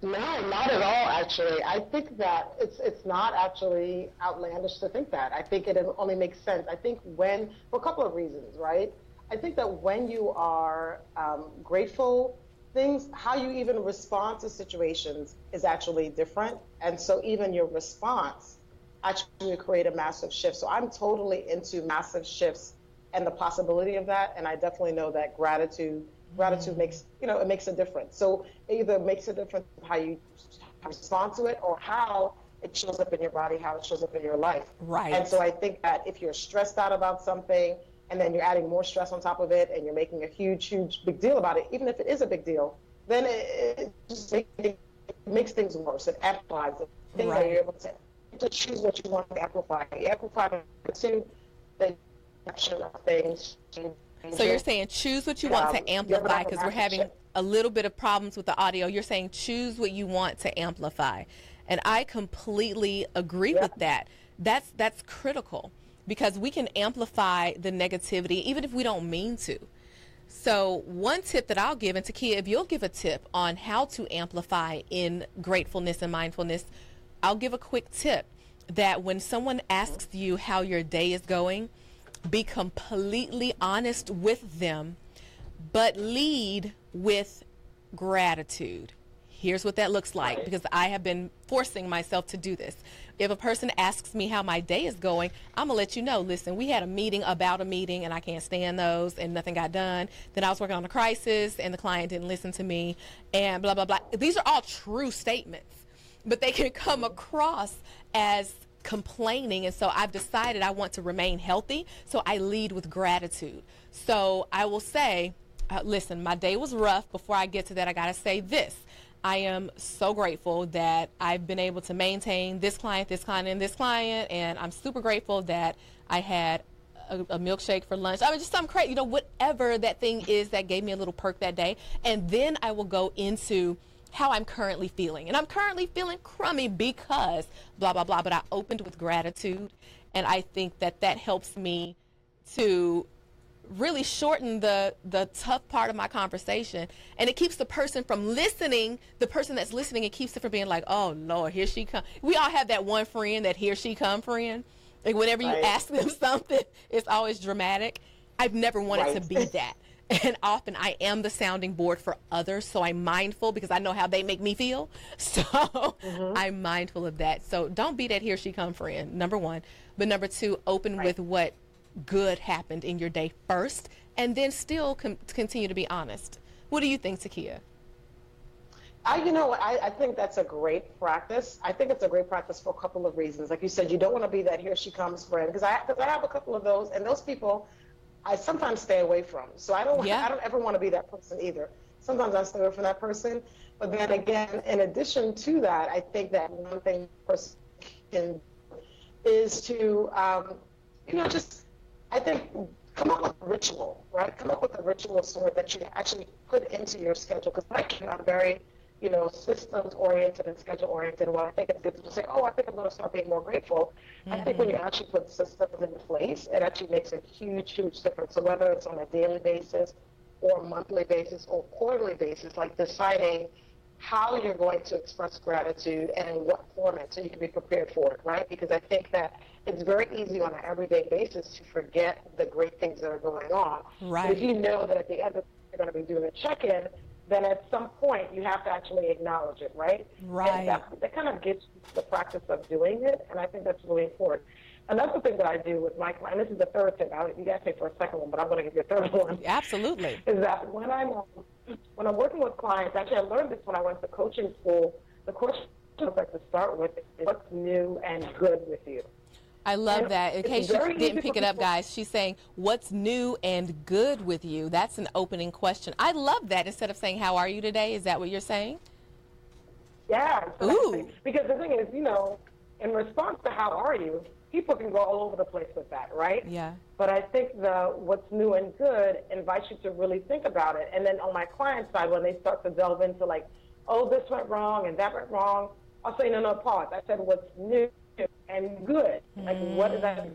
No, not at all, actually. I think that it's not actually outlandish to think that. I think it only makes sense. I think for a couple of reasons, right? I think that when you are grateful, how you even respond to situations is actually different. And so even your response actually create a massive shift. So I'm totally into massive shifts and the possibility of that. And I definitely know that gratitude makes, it makes a difference. So it either makes a difference in how you respond to it or how it shows up in your body, how it shows up in your life. Right. And so I think that if you're stressed out about something and then you're adding more stress on top of it and you're making a huge big deal about it, even if it is a big deal, then it just makes things worse. It amplifies it. Things that you're able to choose what you want to amplify. You amplify the action of things. So you're saying choose what you want to amplify, because we're having a little bit of problems with the audio. You're saying choose what you want to amplify. And I completely agree with that. That's critical, because we can amplify the negativity even if we don't mean to. So one tip that I'll give, and Takeyah, if you'll give a tip on how to amplify in gratefulness and mindfulness, I'll give a quick tip that when someone asks you how your day is going, be completely honest with them, but lead with gratitude. Here's what that looks like, because I have been forcing myself to do this. If a person asks me how my day is going, I'm going to let you know, listen, we had a meeting about a meeting and I can't stand those and nothing got done. Then I was working on a crisis and the client didn't listen to me and blah, blah, blah. These are all true statements, but they can come across as complaining. And so I've decided I want to remain healthy, so I lead with gratitude. So I will say, listen, my day was rough. Before I get to that, I got to say this. I am so grateful that I've been able to maintain this client, and this client, and I'm super grateful that I had a milkshake for lunch. I mean, just something crazy, whatever that thing is that gave me a little perk that day. And then I will go into how I'm currently feeling. And I'm currently feeling crummy because blah, blah, blah. But I opened with gratitude. And I think that helps me to really shorten the tough part of my conversation. And it keeps the person from listening, the person that's listening, it keeps it from being like, oh, Lord, here she comes. We all have that one friend, that here she come friend. Like whenever you ask them something, it's always dramatic. I've never wanted to be that. And often I am the sounding board for others, so I'm mindful because I know how they make me feel. So I'm mindful of that. So don't be that here she come friend, number one. But number two, open with what good happened in your day first, and then still continue to be honest. What do you think, Zakiya? I think that's a great practice. I think it's a great practice for a couple of reasons. Like you said, you don't want to be that here she comes friend, because I have a couple of those, and those people I sometimes stay away from. So I don't ever want to be that person either. Sometimes I stay away from that person. But then again, in addition to that, I think that one thing a person can is to just, I think, come up with a ritual, right? Come up with a ritual sort that you actually put into your schedule. Because like I'm very, systems oriented and schedule oriented. Well, I think it's good to say, oh, I think I'm going to start being more grateful. I think when you actually put systems in place, it actually makes a huge, huge difference. So whether it's on a daily basis or monthly basis or quarterly basis, like deciding how you're going to express gratitude and in what format so you can be prepared for it, right? Because I think that it's very easy on an everyday basis to forget the great things that are going on. Right. But if you know that at the end of you're going to be doing a check-in, then at some point you have to actually acknowledge it, right? Right. And that kind of gets you to the practice of doing it, and I think that's really important. Another thing that I do with my clients, and this is the third tip, you asked me for a second one, but I'm going to give you a third one. Absolutely. Is that when I'm working with clients, actually I learned this when I went to coaching school, the question I like to start with is what's new and good with you? I love that. In case you didn't pick it up, guys, she's saying, what's new and good with you? That's an opening question. I love that. Instead of saying, how are you today? Is that what you're saying? Yeah. Ooh. Because the thing is, in response to how are you, people can go all over the place with that, right? Yeah. But I think the what's new and good invites you to really think about it. And then on my client side, when they start to delve into like, oh, this went wrong and that went wrong, I'll say, no, pause. I said, what's new and good? Like, what is that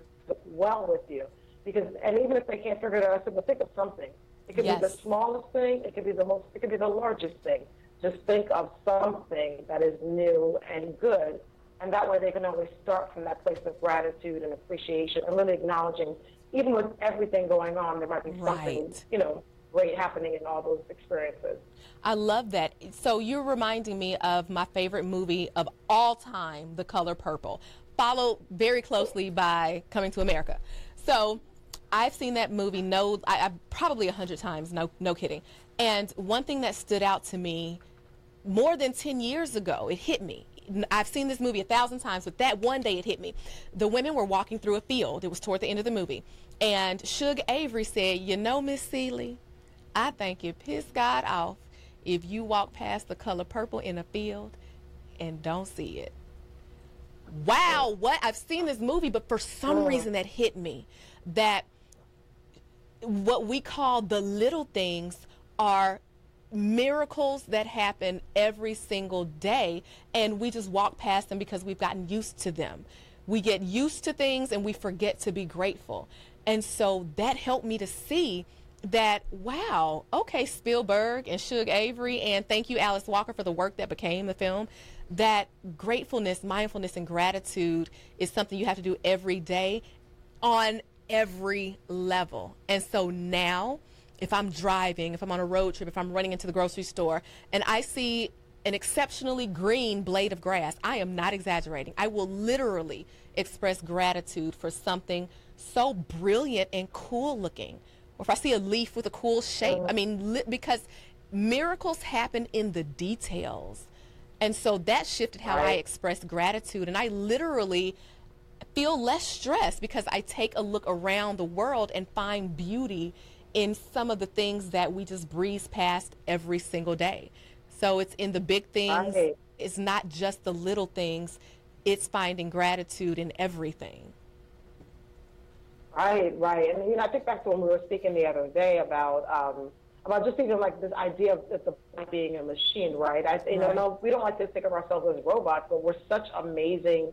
well with you? Because, and even if they can't figure it out, I said, well, think of something. It could be the smallest thing. It could be it could be the largest thing. Just think of something that is new and good. And that way they can always start from that place of gratitude and appreciation and really acknowledging, even with everything going on, there might be something, great happening in all those experiences. I love that. So you're reminding me of my favorite movie of all time, The Color Purple, followed very closely by Coming to America. So I've seen that movie probably 100 times, no kidding. And one thing that stood out to me more than 10 years ago, it hit me. I've seen this movie 1,000 times, but that one day it hit me. The women were walking through a field. It was toward the end of the movie. And Suge Avery said, Miss Seeley, I think you piss God off if you walk past the color purple in a field and don't see it. Wow, what? I've seen this movie, but for some reason that hit me, that what we call the little things are miracles that happen every single day, and we just walk past them because we've gotten used to them. We get used to things and we forget to be grateful. And so that helped me to see that, wow, okay, Spielberg and Suge Avery, and thank you, Alice Walker, for the work that became the film, that gratefulness, mindfulness, and gratitude is something you have to do every day on every level. And so now, if I'm driving, if I'm on a road trip, if I'm running into the grocery store, and I see an exceptionally green blade of grass, I am not exaggerating. I will literally express gratitude for something so brilliant and cool looking. Or if I see a leaf with a cool shape, I mean, because miracles happen in the details. And so that shifted how I express gratitude. And I literally feel less stressed because I take a look around the world and find beauty in some of the things that we just breeze past every single day. So it's in the big things. It's not just the little things. It's finding gratitude in everything. Right. And I think back to when we were speaking the other day about just even like this idea of the being a machine, right? No, we don't like to think of ourselves as robots, but we're such amazing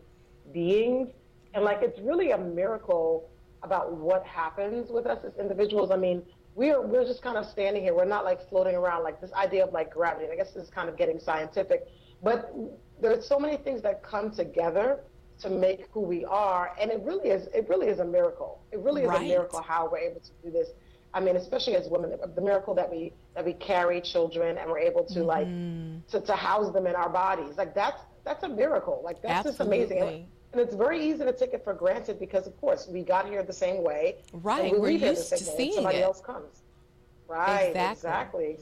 beings, and like it's really a miracle about what happens with us as individuals. I mean, we're just kind of standing here. We're not like floating around, like this idea of like gravity. I guess this is kind of getting scientific, but there's so many things that come together to make who we are, and it really is a miracle. It really is a miracle how we're able to do this. I mean, especially as women, the miracle that we carry children and we're able to like to house them in our bodies. Like that's a miracle. Like that's just amazing. And it's very easy to take it for granted because, of course, we got here the same way. Right, we're used to seeing somebody it. else comes. Right, exactly.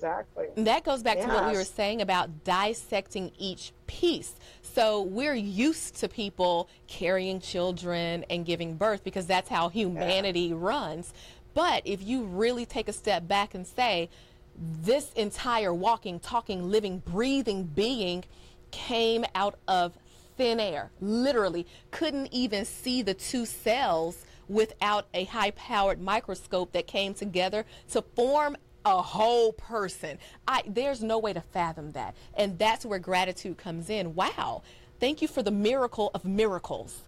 And that goes back to what we were saying about dissecting each piece. So we're used to people carrying children and giving birth because that's how humanity runs. But if you really take a step back and say, this entire walking, talking, living, breathing being came out of thin air, literally couldn't even see the two cells without a high-powered microscope that came together to form a whole person. There's no way to fathom that. And that's where gratitude comes in. Wow, thank you for the miracle of miracles.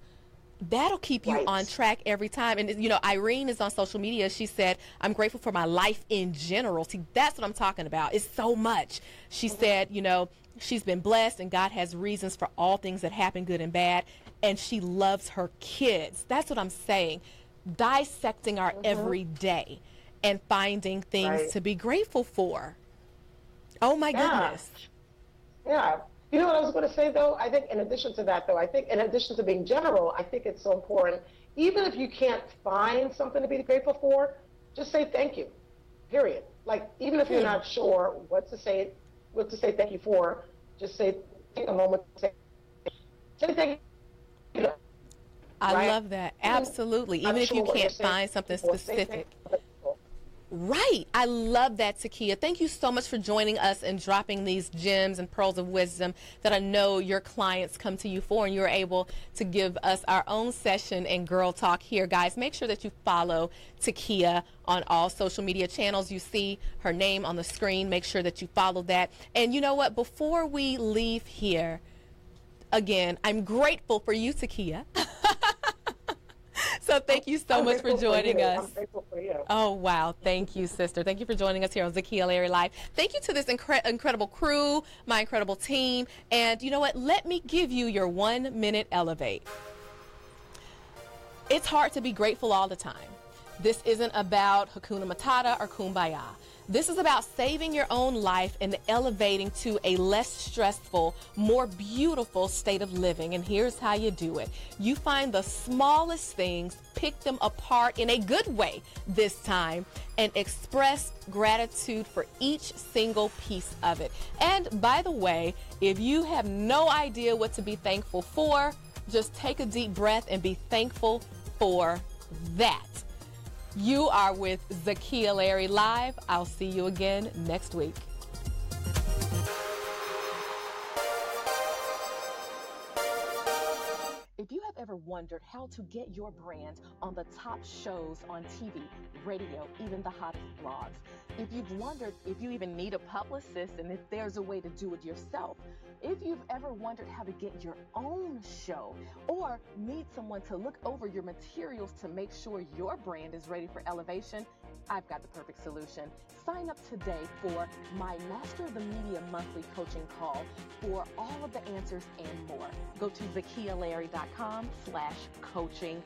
That'll keep you on track every time. And, you know, Irene is on social media. She said, I'm grateful for my life in general. See, that's what I'm talking about. It's so much. She said, you know, she's been blessed and God has reasons for all things that happen, good and bad. And she loves her kids. That's what I'm saying. Dissecting our everyday and finding things to be grateful for. Oh, my goodness. Yeah. You know what I was going to say, though? I think in addition to that, though, I think in addition to being general, I think it's so important, even if you can't find something to be grateful for, just say thank you, period. Like, even if you're not sure what to say thank you for, just take a moment to say thank you. I love that. Absolutely. Even if you can't find something specific. Right. I love that, Takeyah. Thank you so much for joining us and dropping these gems and pearls of wisdom that I know your clients come to you for, and you're able to give us our own session and girl talk here. Guys, make sure that you follow Takeyah on all social media channels. You see her name on the screen. Make sure that you follow that. And you know what? Before we leave here, again, I'm grateful for you, Takeyah. So thank you so much for joining us. I'm grateful for you. Oh, wow. Thank you, sister. Thank you for joining us here on Zakiya Larry Live. Thank you to this incredible crew, my incredible team. And you know what? Let me give you your 1 minute elevate. It's hard to be grateful all the time. This isn't about Hakuna Matata or Kumbaya. This is about saving your own life and elevating to a less stressful, more beautiful state of living. And here's how you do it. You find the smallest things, pick them apart in a good way this time, and express gratitude for each single piece of it. And by the way, if you have no idea what to be thankful for, just take a deep breath and be thankful for that. You are with Zakiya Larry Live. I'll see you again next week. If you have ever wondered how to get your brand on the top shows on TV, radio, even the hottest blogs, if you've wondered if you even need a publicist and if there's a way to do it yourself, if you've ever wondered how to get your own show or need someone to look over your materials to make sure your brand is ready for elevation, I've got the perfect solution. Sign up today for my Master of the Media monthly coaching call for all of the answers and more. Go to ZakiyaLarry.com/coaching.